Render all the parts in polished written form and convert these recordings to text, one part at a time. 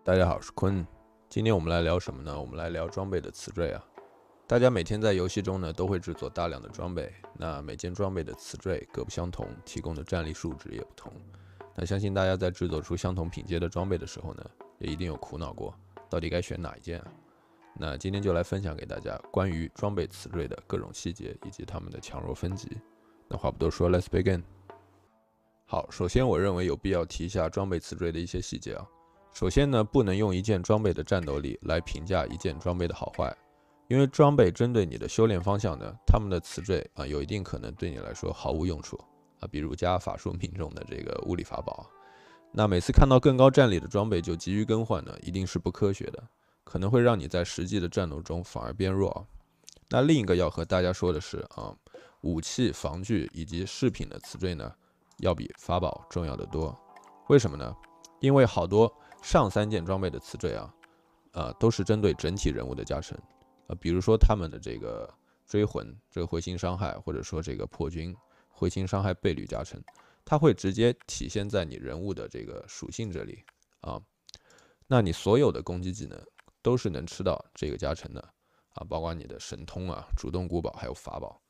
大家好，我是坤。今天我们来聊什么呢？我们来聊装备的词缀啊。大家每天在游戏中呢都会制作大量的装备，那每件装备的词缀各不相同，提供的战力数值也不同。那相信大家在制作出相同品阶的装备的时候呢，也一定有苦恼过，到底该选哪一件啊？那今天就来分享给大家关于装备词缀的各种细节以及它们的强弱分级。那话不多说 ，Let's begin。好，首先我认为有必要提一下装备词缀的一些细节啊。首先呢，不能用一件装备的战斗力来评价一件装备的好坏，因为装备针对你的修炼方向呢，它们的词缀有一定可能对你来说毫无用处比如加法术命中的这个物理法宝。那每次看到更高战力的装备就急于更换呢，一定是不科学的，可能会让你在实际的战斗中反而变弱。那另一个要和大家说的是武器、防具以及饰品的词缀呢，要比法宝重要的多。为什么呢？因为好多上3件装备的词缀都是针对整体人物的加成比如说他们的这个追魂，这个会心伤害，或者说这个破军会心伤害倍率加成，它会直接体现在你人物的这个属性这里那你所有的攻击技能都是能吃到这个加成的包括你的神通主动古堡还有法宝。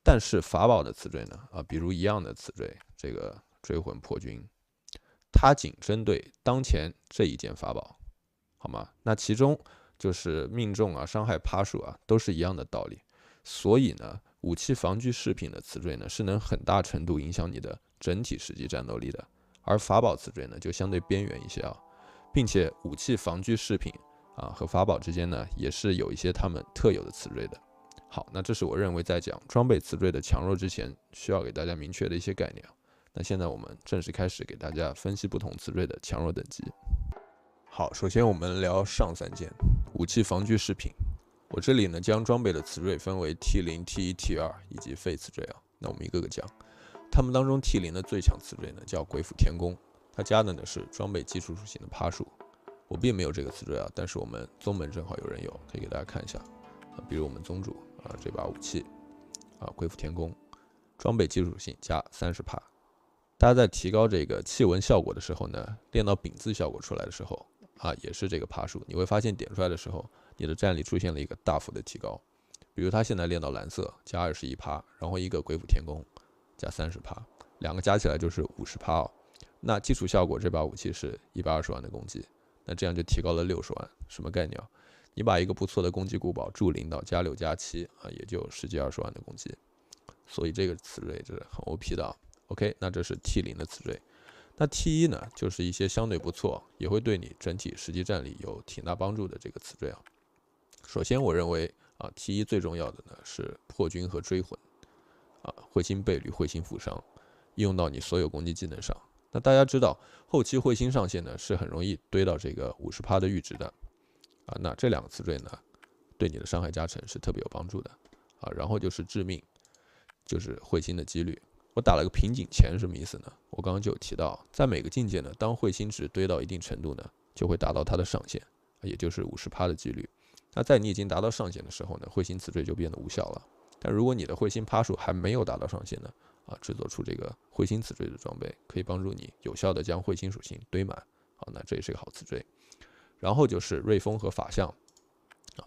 但是法宝的词缀呢比如一样的词缀，这个追魂破军，它仅针对当前这一件法宝，好吗？那其中就是命中伤害趴数都是一样的道理。所以呢，武器、防具、饰品的词缀呢，是能很大程度影响你的整体实际战斗力的。而法宝词缀呢，就相对边缘一些并且武器、防具、饰品和法宝之间呢，也是有一些他们特有的词缀的。好，那这是我认为在讲装备词缀的强弱之前，需要给大家明确的一些概念那现在我们正式开始给大家分析不同词缀的强弱等级。好，首先我们聊上3件武器、防具、饰品。我这里呢将装备的词缀分为 T0、T1、T2 以及废词缀那我们一个个讲。他们当中 T0 的最强词缀呢叫鬼斧天工，它加的呢是装备基础属性的趴数。我并没有这个词缀但是我们宗门正好有人有，可以给大家看一下比如我们宗主这把武器鬼斧天工，装备基础属性加30%。大家在提高这个气纹效果的时候呢，练到丙字效果出来的时候也是这个趴数，你会发现点出来的时候，你的战力出现了一个大幅的提高。比如他现在练到蓝色加21%，然后一个鬼斧天工加30%，两个加起来就是50%那基础效果这把武器是120万的攻击，那这样就提高了60万，什么概念你把一个不错的攻击古堡铸领导加6加7也就10几20万的攻击，所以这个词缀是很 OP 的OK， 那这是 T0 的词缀。那 T1 呢，就是一些相对不错，也会对你整体实际战力有挺大帮助的这个词缀首先，我认为T1 最重要的呢是破军和追魂会心倍率、会心负伤，应用到你所有攻击技能上。那大家知道，后期会心上限呢是很容易堆到这个50%的阈值的那这两个词缀呢，对你的伤害加成是特别有帮助的然后就是致命，就是会心的几率。我打了个瓶颈前，什么意思呢？我刚刚就有提到，在每个境界呢，当会心值堆到一定程度呢，就会达到它的上限，也就是50%的几率。那在你已经达到上限的时候呢，会心词缀就变得无效了。但如果你的会心趴数还没有达到上限呢，制作出这个会心词缀的装备，可以帮助你有效的将会心属性堆满。好，那这也是个好词缀。然后就是瑞风和法相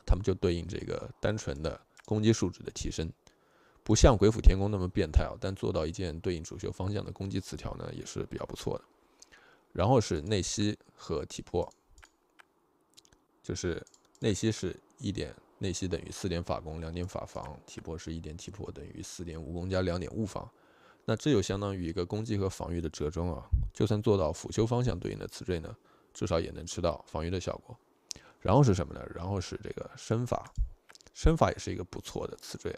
它们就对应这个单纯的攻击数值的提升。不像鬼斧天工那么变态但做到一件对应主修方向的攻击词条呢，也是比较不错的。然后是内息和体魄，就是内息是1点内息等于4点法攻，2点法防，体魄是1点体魄等于4点武功加2点物防。那这就相当于一个攻击和防御的折中就算做到辅修方向对应的词缀呢，至少也能吃到防御的效果。然后是什么呢？然后是这个身法，身法也是一个不错的词缀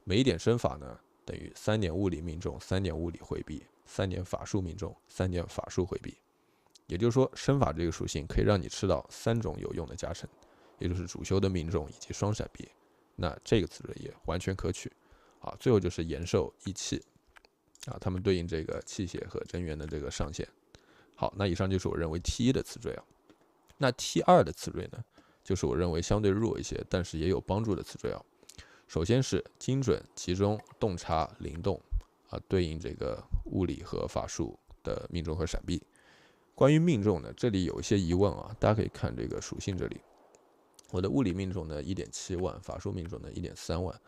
每一点身法呢，等于3点物理命中，3点物理回避，3点法术命中，3点法术回避。也就是说，身法这个属性可以让你吃到3种有用的加成，也就是主修的命中以及双闪避。那这个词缀也完全可取最后就是延寿、益气它们对应这个气血和真元的这个上限。好，那以上就是我认为 T1 的词缀那 T2 的词缀呢，就是我认为相对弱一些，但是也有帮助的词缀首先是精准、集中、洞察、灵动对应这个物理和法术的命中和闪避。关于命中呢，这里有一些疑问啊，大家可以看这个属性这里，我的物理命中呢1.7万，法术命中呢1.3万，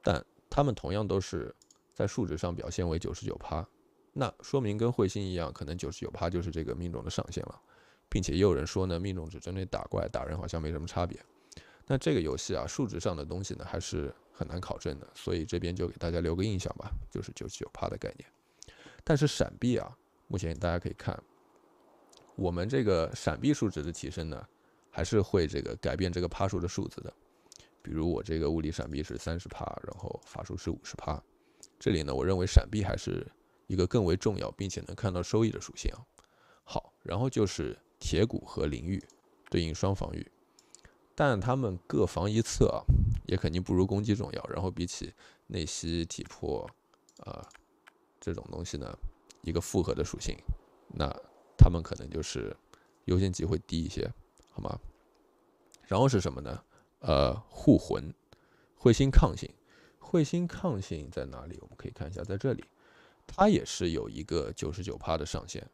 但它们同样都是在数值上表现为99%，那说明跟彗星一样，可能99%就是这个命中的上限了，并且也有人说呢，命中只针对打怪，打人好像没什么差别。那这个游戏啊，数值上的东西呢，还是很难考证的，所以这边就给大家留个印象吧，就是99%的概念。但是闪避啊，目前大家可以看，我们这个闪避数值的提升呢，还是会这个改变这个趴数的数字的。比如我这个物理闪避是30%，然后法术是50%。这里呢，我认为闪避还是一个更为重要，并且能看到收益的属性啊。好，然后就是铁骨和灵域，对应双防御，但他们各防一侧啊，也肯定不如攻击重要。然后比起内吸、体魄这种东西呢，一个复合的属性，那他们可能就是优先级会低一些，好吗？然后是什么呢？护魂，彗星抗性。彗星抗性在哪里？我们可以看一下，在这里，它也是有一个99%的上限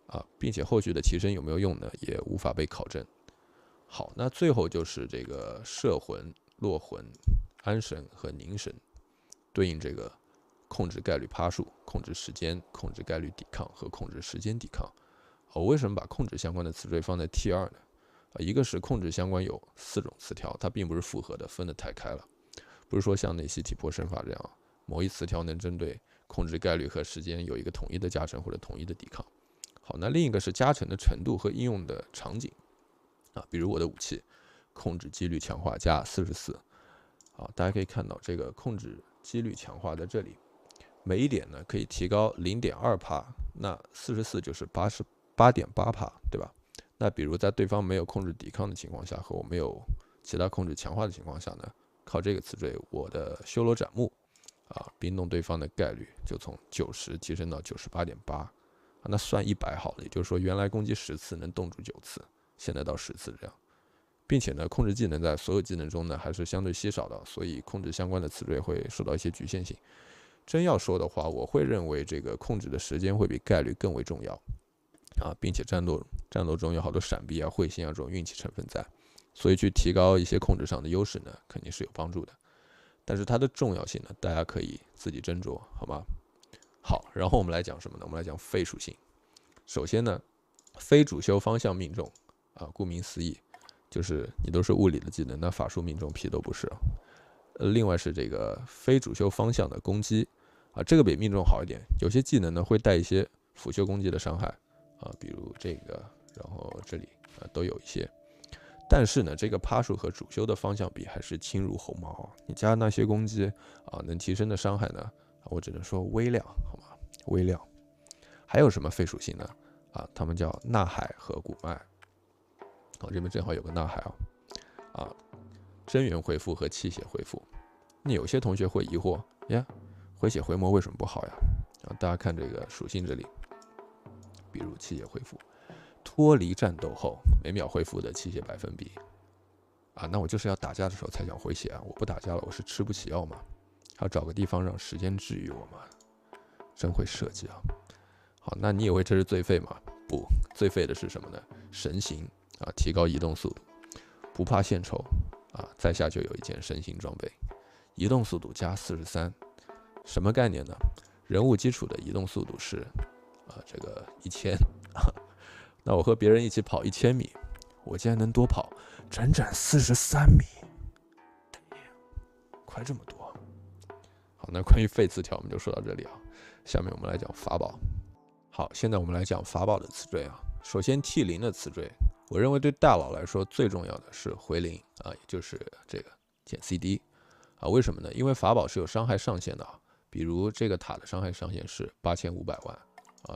啊，并且后续的提升有没有用呢，也无法被考证。好，那最后就是这个摄魂、落魂、安神和凝神，对应这个控制概率趴数、控制时间、控制概率抵抗和控制时间抵抗。我为什么把控制相关的词缀放在 T2 呢？一个是控制相关有4种词条，它并不是复合的，分得太开了，不是说像内吸、体魄、身法这样，某一词条能针对控制概率和时间有一个统一的加成或者统一的抵抗。好，那另一个是加成的程度和应用的场景啊，比如我的武器控制几率强化加44，好，大家可以看到这个控制几率强化在这里，每一点呢可以提高0.2%，那44就是88.8%，对吧？那比如在对方没有控制抵抗的情况下，和我没有其他控制强化的情况下呢，靠这个词缀，我的修罗斩木冰冻对方的概率就从90提升到98.8，那算100好了，也就是说原来攻击10次能冻住9次，现在到10次这样，并且呢，控制技能在所有技能中呢还是相对稀少的，所以控制相关的词缀会受到一些局限性。真要说的话，我会认为这个控制的时间会比概率更为重要并且战斗中有好多闪避彗星这种运气成分在，所以去提高一些控制上的优势呢，肯定是有帮助的。但是它的重要性呢，大家可以自己斟酌，好吗？好，然后我们来讲什么呢？我们来讲非属性。首先呢，非主修方向命中顾名思义，就是你都是物理的技能，那法术命中屁都不是。另外是这个非主修方向的攻击这个比命中好一点。有些技能呢会带一些辅修攻击的伤害比如这个，然后这里都有一些。但是呢，这个趴数和主修的方向比还是轻如鸿毛你加那些攻击能提升的伤害呢，我只能说微量，好吗？微量。还有什么非属性呢？他们叫纳海和古脉。这边正好有个纳海真元恢复和气血恢复。那有些同学会疑惑呀，回血回魔为什么不好呀？大家看这个属性这里，比如气血恢复，脱离战斗后每秒恢复的气血百分比那我就是要打架的时候才想回血我不打架了，我是吃不起药嘛，要找个地方让时间治愈我嘛，真会设计好，那你以为这是最废吗？不，最废的是什么呢？神行提高移动速度，不怕献丑在下就有一件神行装备，移动速度加43，什么概念呢？人物基础的移动速度是这个1000那我和别人一起跑1000米，我竟然能多跑整整43米，快这么多。好，那关于废词条我们就说到这里下面我们来讲法宝。好，现在我们来讲法宝的词缀首先 T0 的词缀，我认为对大佬来说最重要的是回零也就是这个减 CD为什么呢？因为法宝是有伤害上限的比如这个塔的伤害上限是8500万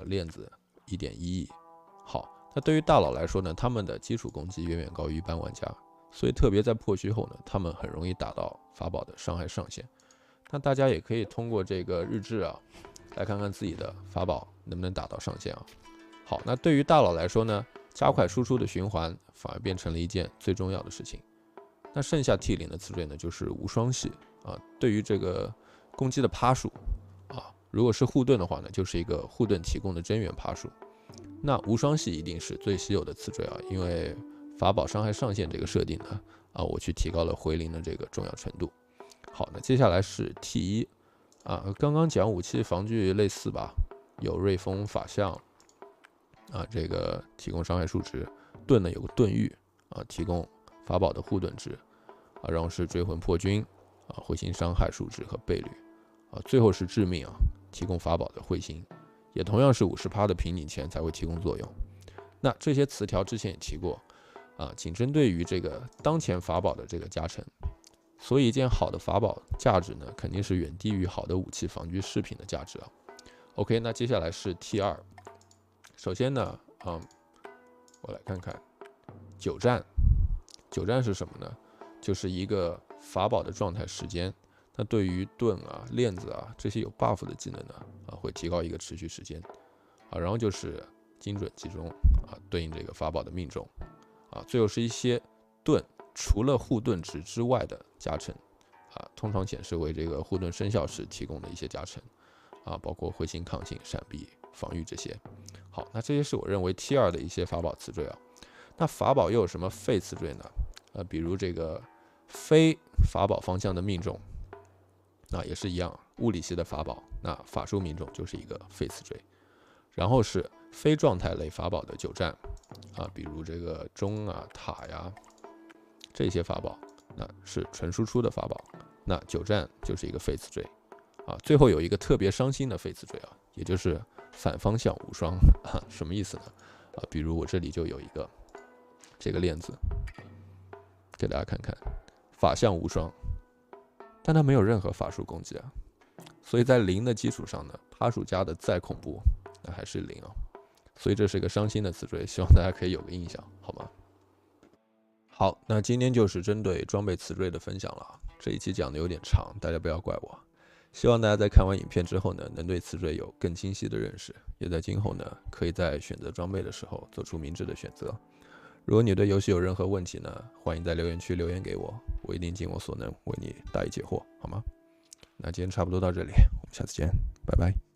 链子1.1亿。好，那对于大佬来说呢，他们的基础攻击远远高于一般玩家，所以特别在破虚后呢，他们很容易达到法宝的伤害上限。那大家也可以通过这个日志来看看自己的法宝能不能达到上限好，那对于大佬来说呢，加快输出的循环反而变成了一件最重要的事情。那剩下 T0 的词缀呢，就是无双系对于这个攻击的趴数如果是护盾的话呢，就是一个护盾提供的真元趴数。那无双系一定是最稀有的词缀啊，因为法宝伤害上限这个设定呢，我去提高了回零的这个重要程度。好，那接下来是 T1刚刚讲武器防具类似吧，有瑞风法相这个提供伤害数值，盾呢有个盾玉提供法宝的护盾值然后是追魂破军会心伤害数值和倍率最后是致命提供法宝的会心，也同样是50%的瓶颈前才会提供作用。那这些词条之前也提过仅针对于这个当前法宝的这个加成，所以一件好的法宝价值呢，肯定是远低于好的武器防具饰品的价值OK， 那接下来是 T2， 首先呢，我来看看久战。久战是什么呢？就是一个法宝的状态时间，它对于盾链子这些有 buff 的技能呢会提高一个持续时间然后就是精准击中对应这个法宝的命中最后是一些盾除了护盾值之外的加成通常显示为这个护盾生效时提供的一些加成包括会心抗性、闪避、防御这些。好，那这些是我认为 T2 的一些法宝词缀那法宝又有什么废词缀呢？比如这个非法宝方向的命中也是一样，物理系的法宝，那法术命中就是一个废词缀。然后是非状态类法宝的久战比如这个钟塔呀这些法宝，那是纯输出的法宝，那久战就是一个废词缀最后有一个特别伤心的废词缀也就是反方向无双什么意思呢？比如我这里就有一个这个链子，给大家看看，法相无双，但它没有任何法术攻击所以在0的基础上呢，趴数加的再恐怖，那还是0所以这是一个伤心的词缀，希望大家可以有个印象，好吗？好，那今天就是针对装备词缀的分享了，这一期讲的有点长，大家不要怪我。希望大家在看完影片之后呢，能对词缀有更清晰的认识，也在今后呢，可以在选择装备的时候做出明智的选择。如果你对游戏有任何问题呢，欢迎在留言区留言给我，我一定尽我所能为你答疑解惑，好吗？那今天差不多到这里，我们下次见，拜拜。